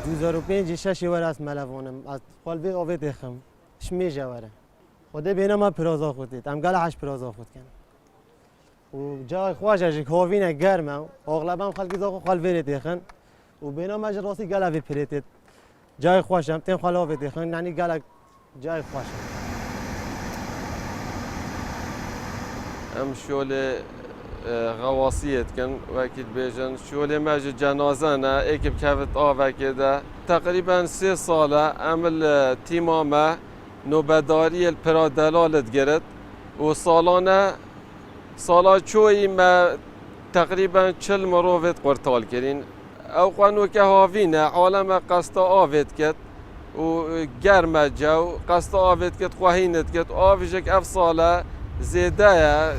2005 ششی ور است ملوانم از خالوی آوی دخم شمیجه وره خدا بینم ما پرازا خودید ام گل عش پرازا خود کن و جای خواهش اجک هاوینه گرمه اغلبم خلقی زاخو خالوی دخن و بینم اجر راستی گل اوی پریتید جای خوشم تیم خاله آوی دخن یعنی گل جای خوشم ام شول غواصیت کن وکیل بیجن شول مج جنازه نه اکب کفت آوکی ده تقریبا 3 ساله عمل تیمامه نوبداری الپرادلالت گرد و سالا چوی ما تقریبا 40 مروفت قرطال کرین او قانو که هاوینه عالم قصد آوید کد و گرمه جو قصد آوید کد خواهینت کد آویجک اف ساله زیده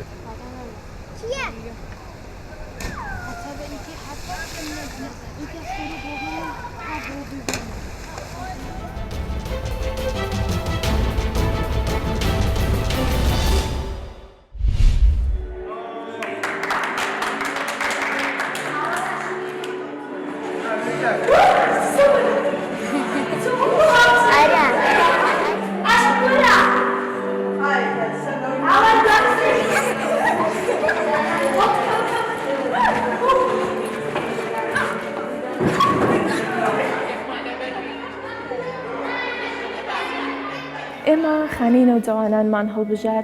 ئێمە خانەی نەوجەوانانمان هەڵبژار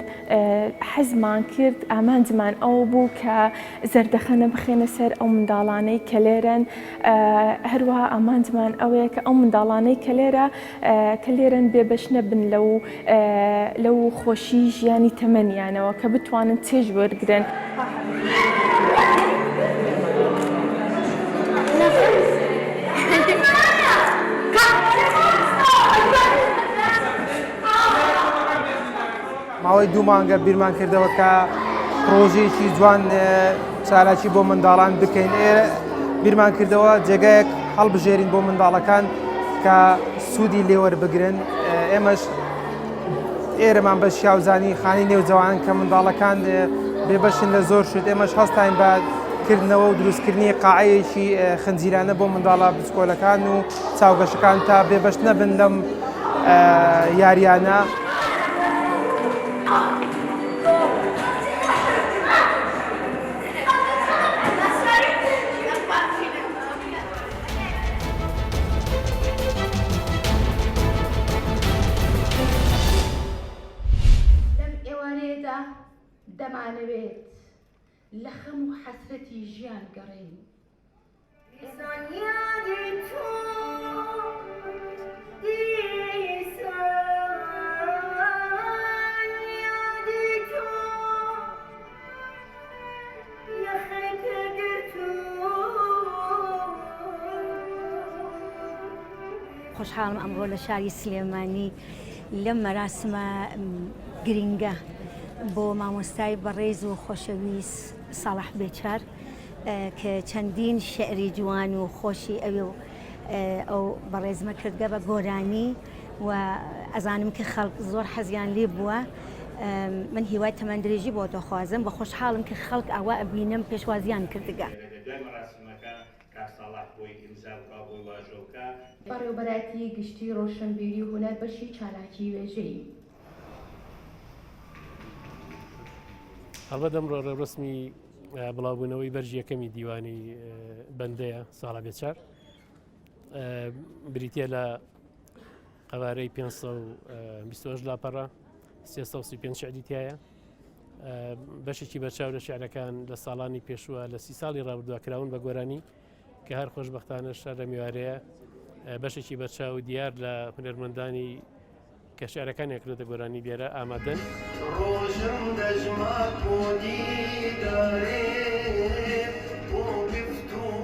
حەزمان کرد ئامانجمان ئەوە بوو کە زەردەخەنە بخێنە سەر ئەو منداڵانەی کە لێرەن هەروەها ئامانجمان ئەوەیە کە ئەو منداڵانەی کە لێرەن بێبەش نەبن لەو خۆشی ژیانی تەمەنیانەوە کە بتوانن چێژ وەرگرن. ماوەی 2 مانگە بیرمان کردەوە کە پرۆژەیەکی جوان چالاکی بۆ منداڵان بکەین ئێرە بیرمان کردەوە جێگایەک هەڵبژێرین بۆ منداڵەکان کە سوودی لێوەربگرن ئێمەش ئێرەمان بە شیاوزانی خانی نێوجەوانان کە منداڵەکان بێبەشن لە زۆر شت ئێمەش هەستاین بە کردنەوە و دروستکردنی قاعەیەکی خنجیرانە بۆ منداڵە بچکۆلەکان و چاوگەشەکان تا بێبەش نەبن لەم یاریانە. دەمانەوێت لە خەم و حەسرەتی ژیان گەڕین خۆشحاڵم ئەمڕۆ لە شاری سلێمانی لەم مەراسمە گرینگە بۆ مامۆستای بەڕێز و خۆشەویست ساڵح بێچار کە چەندین شعری جوان و خۆشی ئەو بەڕێزمە کردگە بە گۆرانی و ئەزانم کە خەڵک زۆر حەزیان لێ بووە من هیوای تەمەندرێژی بۆ دەخوازم بە خۆشحاڵم کە خەڵک ئەوە ئەبینم پێشوازیان کردگە بەڕێوەبەراتی گشتی ڕۆشنبیری و هونەر بەشی چالاکی وێژەی هەڵبەت ئەمڕۆ ڕێڕسمی بڵاوبوونەوەی بەرژی یەکەمی دیوانی بەندەیە ساڵح بێچار بریتە لە قەوارەی 528 لاپەڕە 335 شعری تایە بەشێکی بەرچاو لە شعرەکان لە ساڵانی پێشووە لە 30 ساڵی ڕابردووە کراون بە گۆرانی کە هەر خۆشبەختانە شار لە میوارەیە بەشێکی بەرچاو دیار لە هونەرمەندانی کە شعرەکانی ئەکرێتە گۆرانی لێرە ئامادەن ڕۆژم دەژمات بۆ دیدارێ بۆ گفت و